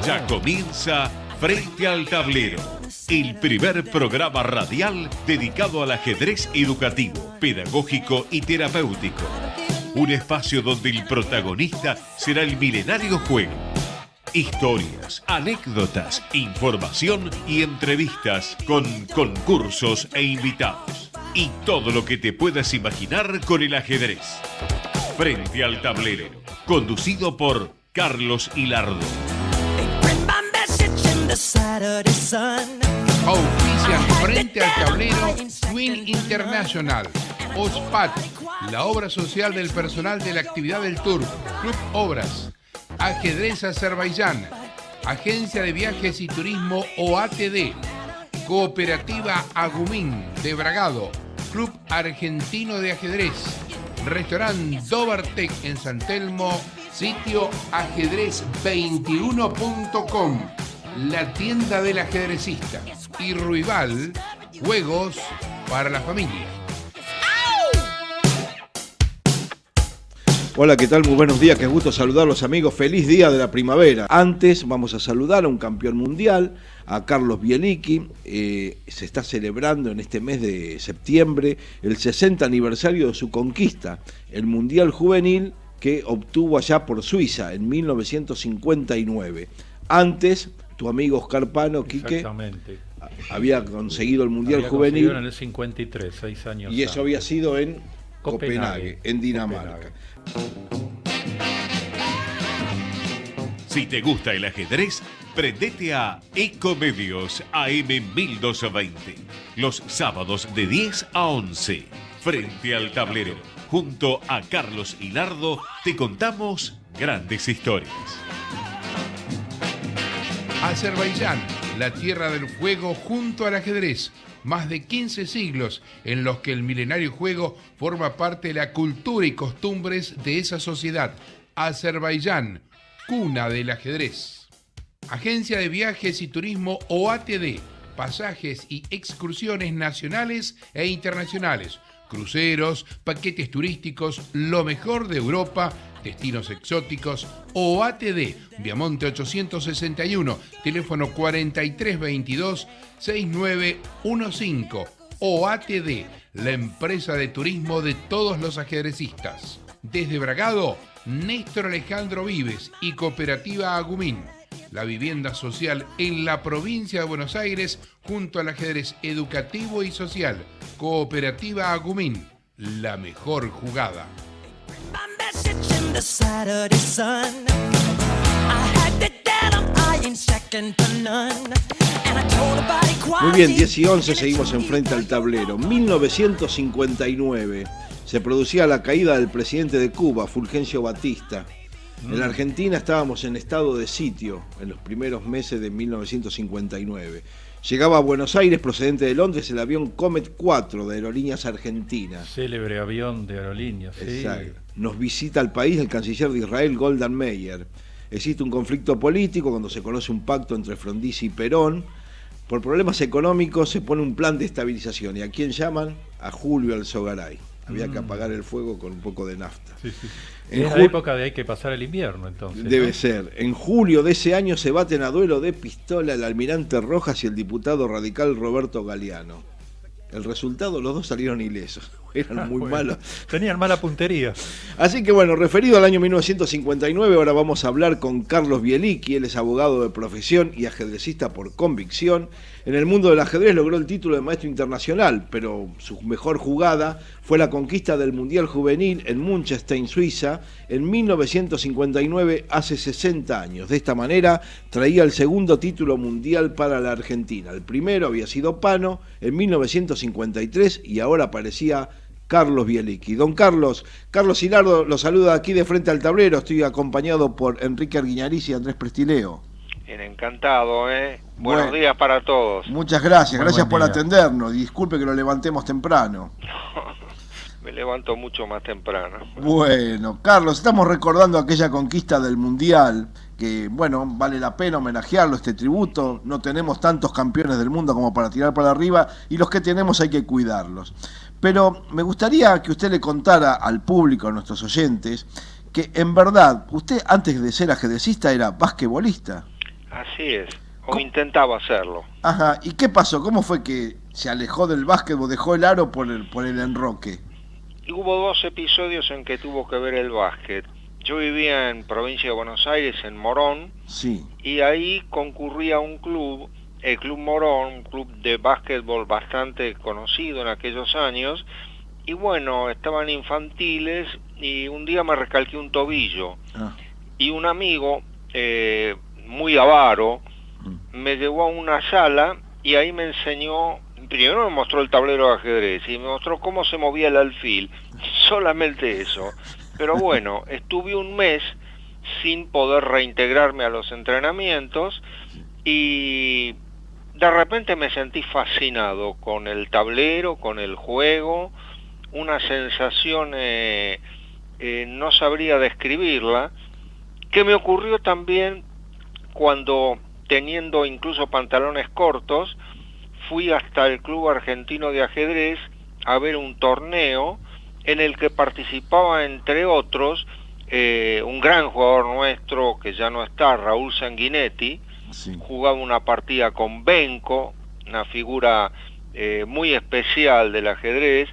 Ya comienza Frente al Tablero, el primer programa radial dedicado al ajedrez educativo, pedagógico y terapéutico. Un espacio donde el protagonista será el milenario juego. Historias, anécdotas, información y entrevistas con concursos e invitados. Y todo lo que te puedas imaginar con el ajedrez. Frente al Tablero, conducido por Carlos Hilardo. Auspician Frente al Tablero Twin International, OSPAT, la obra social del personal de la actividad del Turf, Club Obras, Ajedrez Azerbaiyán, Agencia de Viajes y Turismo OATD, Cooperativa Agumín de Bragado, Club Argentino de Ajedrez, Restaurante Dobartec en San Telmo, sitio ajedrez21.com, la tienda del ajedrecista, y Ruibal, juegos para la familia. Hola, ¿qué tal? Muy buenos días, qué gusto saludarlos, amigos. Feliz día de la primavera. Antes vamos a saludar a un campeón mundial, a Carlos Bielicki. Se está celebrando en este mes de septiembre el 60 aniversario de su conquista, el Mundial Juvenil que obtuvo allá por Suiza en 1959. Antes, tu amigo Oscar Pano, Quique, había conseguido el Mundial Juvenil en el 53, 6 años. Y eso había sido en Copenhague, en Dinamarca. Si te gusta el ajedrez, prendete a Ecomedios AM 1220. Los sábados de 10 a 11. Frente al Tablero. Junto a Carlos Hilardo te contamos grandes historias. Azerbaiyán, la tierra del fuego junto al ajedrez. Más de 15 siglos en los que el milenario juego forma parte de la cultura y costumbres de esa sociedad. Azerbaiyán, cuna del ajedrez. Agencia de Viajes y Turismo OATD, pasajes y excursiones nacionales e internacionales, cruceros, paquetes turísticos, lo mejor de Europa, destinos exóticos. OATD, Viamonte 861, teléfono 4322-6915. OATD, la empresa de turismo de todos los ajedrecistas. Desde Bragado, Néstor Alejandro Vives y Cooperativa Agumín. La vivienda social en la provincia de Buenos Aires junto al ajedrez educativo y social. Cooperativa Agumín, la mejor jugada. Muy bien, 10 y 11, seguimos en Frente al Tablero. 1959 se producía la caída del presidente de Cuba, Fulgencio Batista. En la Argentina estábamos en estado de sitio en los primeros meses de 1959. Llegaba a Buenos Aires procedente de Londres el avión Comet 4 de Aerolíneas Argentinas. Célebre avión de aerolíneas. Exacto. Sí. Nos visita al país el canciller de Israel, Golda Meir. Existe un conflicto político cuando se conoce un pacto entre Frondizi y Perón. Por problemas económicos se pone un plan de estabilización. ¿Y a quién llaman? A Julio Alzogaray. Había que apagar el fuego con un poco de nafta. Sí. En la época de hay que pasar el invierno, entonces. Debe, ¿no? Ser. En julio de ese año se baten a duelo de pistola el almirante Rojas y el diputado radical Roberto Galeano. El resultado, los dos salieron ilesos. Eran muy malos. Tenían mala puntería. Así que bueno, referido al año 1959, ahora vamos a hablar con Carlos Bielicki. Él es abogado de profesión y ajedrecista por convicción. En el mundo del ajedrez logró el título de maestro internacional, pero su mejor jugada fue la conquista del Mundial Juvenil en München, Suiza, en 1959, hace 60 años. De esta manera traía el segundo título mundial para la Argentina. El primero había sido Pano en 1953 y ahora aparecía Carlos Bielicki. Don Carlos Hilardo lo saluda aquí de Frente al Tablero. Estoy acompañado por Enrique Arguiñariz y Andrés Prestileo. Bien, encantado, Buenos días para todos. Muchas gracias por atendernos. Disculpe que lo levantemos temprano. Me levanto mucho más temprano. Bueno, Carlos, estamos recordando aquella conquista del Mundial, que, bueno, vale la pena homenajearlo, este tributo. No tenemos tantos campeones del mundo como para tirar para arriba, y los que tenemos hay que cuidarlos. Pero me gustaría que usted le contara al público, a nuestros oyentes, que en verdad, usted antes de ser ajedrecista era basquetbolista. Así es, o intentaba hacerlo. Ajá, ¿y qué pasó? ¿Cómo fue que se alejó del básquetbol, dejó el aro por el enroque? Y hubo 2 episodios en que tuvo que ver el básquet. Yo vivía en provincia de Buenos Aires, en Morón, Sí. y ahí concurría a un club, el Club Morón, un club de básquetbol bastante conocido en aquellos años, y bueno, estaban infantiles, y un día me recalqué un tobillo, y un amigo, muy avaro, me llevó a una sala, y ahí me enseñó, primero me mostró el tablero de ajedrez, y me mostró cómo se movía el alfil, solamente eso. Pero bueno, estuve un mes sin poder reintegrarme a los entrenamientos y de repente me sentí fascinado con el tablero, con el juego, una sensación, no sabría describirla, que me ocurrió también cuando, teniendo incluso pantalones cortos, fui hasta el Club Argentino de Ajedrez a ver un torneo en el que participaba, entre otros, un gran jugador nuestro que ya no está, Raúl Sanguinetti. Sí. Jugaba una partida con Benko, una figura muy especial del ajedrez,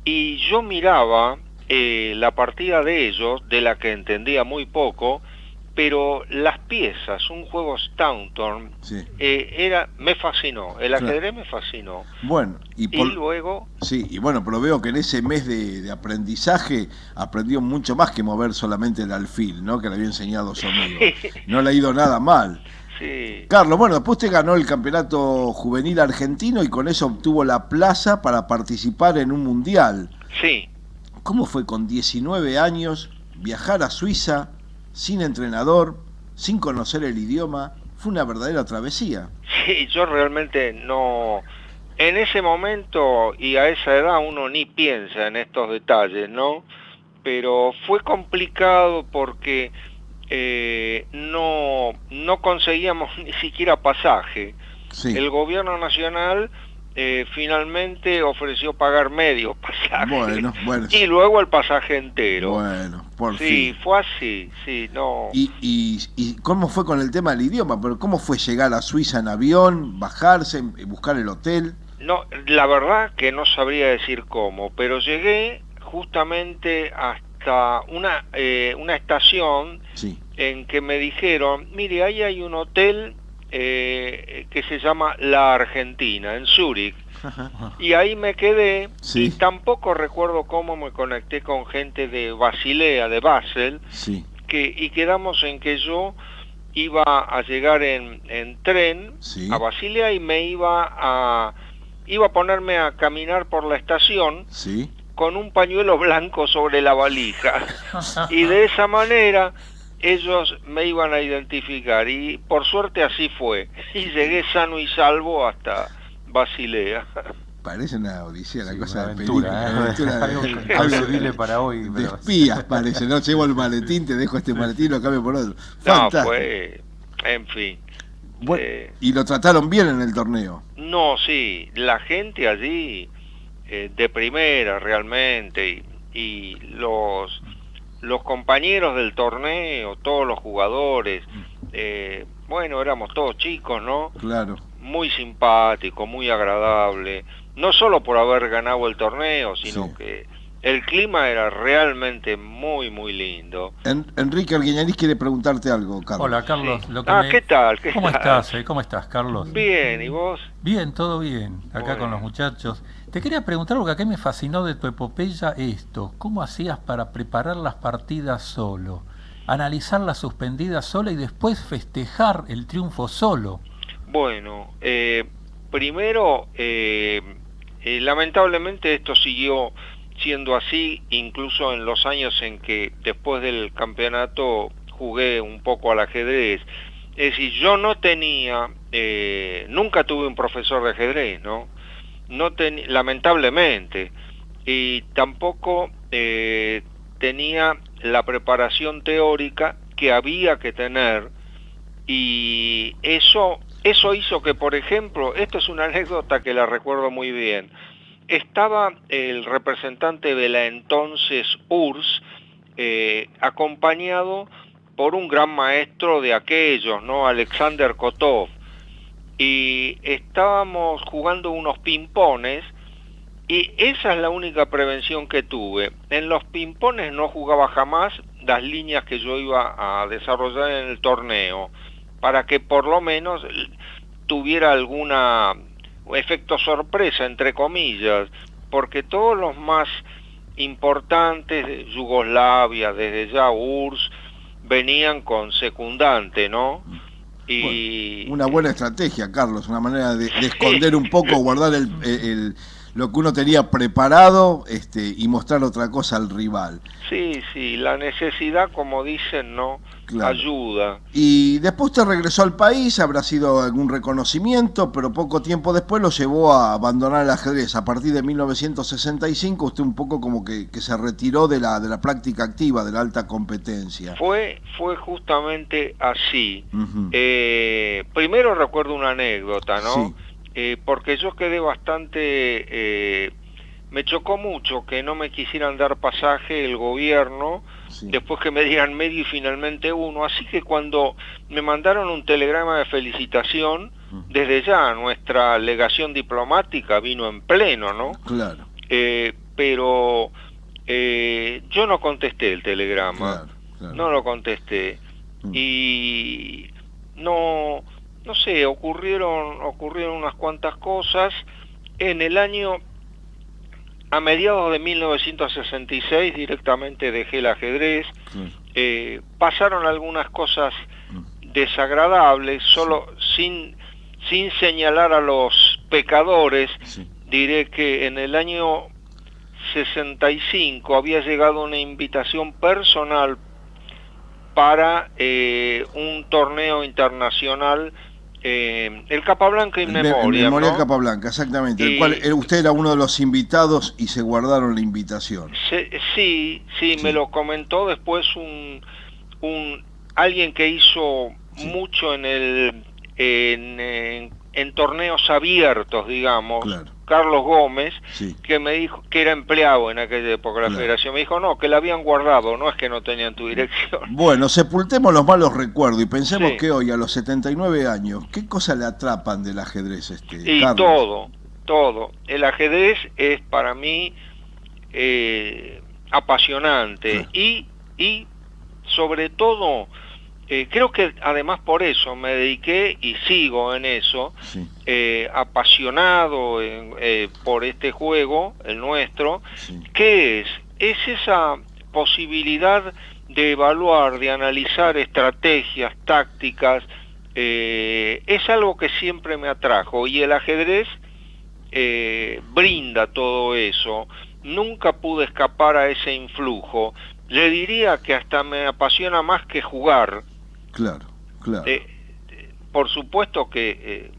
y yo miraba la partida de ellos, de la que entendía muy poco, pero las piezas, un juego Staunton, sí. Me fascinó, el ajedrez me fascinó. Bueno, y luego... Sí, y bueno, pero veo que en ese mes de aprendizaje aprendió mucho más que mover solamente el alfil, ¿no? Que le había enseñado su amigo. No le ha ido nada mal. Sí. Carlos, bueno, después usted ganó el campeonato juvenil argentino y con eso obtuvo la plaza para participar en un mundial. Sí. ¿Cómo fue con 19 años viajar a Suiza sin entrenador, sin conocer el idioma? Fue una verdadera travesía. Sí, yo realmente no... En ese momento y a esa edad uno ni piensa en estos detalles, ¿no? Pero fue complicado porque no conseguíamos ni siquiera pasaje. Sí. El gobierno nacional finalmente ofreció pagar medio pasaje. Bueno. Y luego el pasaje entero. Bueno, por fin. Sí, fue así, sí, no. ¿Y cómo fue con el tema del idioma? ¿Pero cómo fue llegar a Suiza en avión, bajarse, buscar el hotel? No, la verdad que no sabría decir cómo, pero llegué justamente hasta una estación, sí, en que me dijeron, mire, ahí hay un hotel que se llama La Argentina, en Zúrich. Y ahí me quedé, sí, y tampoco recuerdo cómo me conecté con gente de Basilea, de Basel, sí, y quedamos en que yo iba a llegar en tren, sí, a Basilea, y me iba a ponerme a caminar por la estación, sí, con un pañuelo blanco sobre la valija, y de esa manera ellos me iban a identificar, y por suerte así fue, y llegué sano y salvo hasta Basilea. Parece una odisea, la, sí, cosa de aventura, película. Algo para hoy. De espías parece, ¿no? Llevo el maletín, te dejo este maletín, lo cambio por otro. Fantástico. No, pues, en fin. Bueno, ¿y lo trataron bien en el torneo? No, sí, la gente allí de primera realmente, y los compañeros del torneo, todos los jugadores, bueno, éramos todos chicos, ¿no? Claro. Muy simpático, muy agradable, no solo por haber ganado el torneo, sino sí, que el clima era realmente muy, muy lindo. Enrique Arguiñanís quiere preguntarte algo, Carlos. Hola, Carlos. Sí. ¿Qué tal? ¿Cómo estás? ¿Cómo estás, Carlos? Bien, ¿y vos? Bien, todo bien, acá bueno, con los muchachos. Te quería preguntar algo que acá me fascinó de tu epopeya, esto. ¿Cómo hacías para preparar las partidas solo? Analizar las suspendidas solo y después festejar el triunfo solo. Bueno, primero, lamentablemente esto siguió siendo así, incluso en los años en que después del campeonato jugué un poco al ajedrez. Es decir, yo no tenía, nunca tuve un profesor de ajedrez, ¿no? Lamentablemente, y tampoco tenía la preparación teórica que había que tener, y eso hizo que, por ejemplo, esto es una anécdota que la recuerdo muy bien, estaba el representante de la entonces URSS acompañado por un gran maestro de aquellos, ¿no? Alexander Kotov. Y estábamos jugando unos ping-pones, y esa es la única prevención que tuve. En los ping-pones no jugaba jamás las líneas que yo iba a desarrollar en el torneo, para que por lo menos tuviera alguna efecto sorpresa, entre comillas, porque todos los más importantes de Yugoslavia, desde ya URSS, venían con secundante, ¿no? Y bueno, una buena estrategia, Carlos, una manera de esconder un poco, guardar lo que uno tenía preparado, y mostrar otra cosa al rival. Sí, la necesidad, como dicen, ¿no? Claro. Ayuda. Y después usted regresó al país, habrá sido algún reconocimiento, pero poco tiempo después lo llevó a abandonar el ajedrez. A partir de 1965 usted un poco como que se retiró de la práctica activa, de la alta competencia. Fue justamente así. Primero recuerdo una anécdota, ¿no? Sí. Porque yo quedé bastante... me chocó mucho que no me quisieran dar pasaje el gobierno, sí, después que me dieran medio y finalmente uno. Así que cuando me mandaron un telegrama de felicitación, desde ya nuestra legación diplomática vino en pleno, ¿no? Claro. Pero yo no contesté el telegrama, claro. No lo contesté. Y no sé, ocurrieron unas cuantas cosas. En el año, a mediados de 1966, directamente dejé el ajedrez. Pasaron algunas cosas desagradables, solo sin señalar a los pecadores. Diré que en el año 65 había llegado una invitación personal para un torneo internacional, el Capablanca in Memoria. Memoria, ¿no? Capablanca, exactamente. El cual usted era uno de los invitados y se guardaron la invitación. Sí, me lo comentó después alguien que hizo mucho en torneos abiertos, digamos. Claro. Carlos Gómez, que me dijo que era empleado en aquella época de la federación, me dijo no, que la habían guardado, no es que no tenían tu dirección. Bueno, sepultemos los malos recuerdos y pensemos que hoy, a los 79 años, ¿qué cosas le atrapan del ajedrez, y Carlos? Todo. El ajedrez es para mí apasionante, y sobre todo, creo que además por eso me dediqué y sigo en eso, apasionado por este juego, el nuestro, que es esa posibilidad de evaluar, de analizar estrategias, tácticas. Es algo que siempre me atrajo, y el ajedrez brinda todo eso. Nunca pude escapar a ese influjo. Le diría que hasta me apasiona más que jugar. Claro. Por supuesto que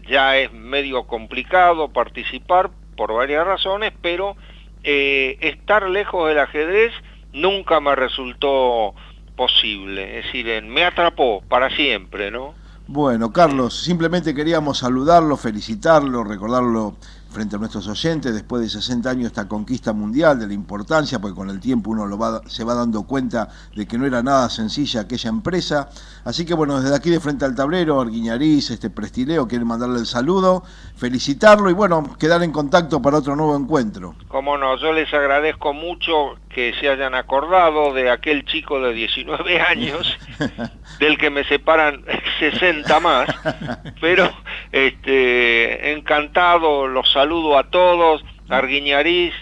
ya es medio complicado participar por varias razones, pero estar lejos del ajedrez nunca me resultó posible. Es decir, me atrapó para siempre, ¿no? Bueno, Carlos, simplemente queríamos saludarlo, felicitarlo, recordarlo frente a nuestros oyentes, después de 60 años, esta conquista mundial, de la importancia, porque con el tiempo uno se va dando cuenta de que no era nada sencilla aquella empresa. Así que bueno, desde aquí de Frente al Tablero, Arguiñariz, Prestileo, quieren mandarle el saludo, felicitarlo y bueno, quedar en contacto para otro nuevo encuentro. Cómo no, yo les agradezco mucho que se hayan acordado de aquel chico de 19 años, del que me separan 60 más, pero encantado, los saludo a todos. Arguiñariz,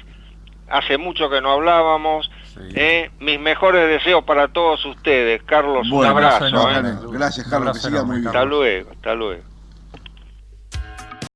hace mucho que no hablábamos. Mis mejores deseos para todos ustedes, Carlos. Bueno, un abrazo. Gracias, Carlos, que siga muy bien. Hasta luego.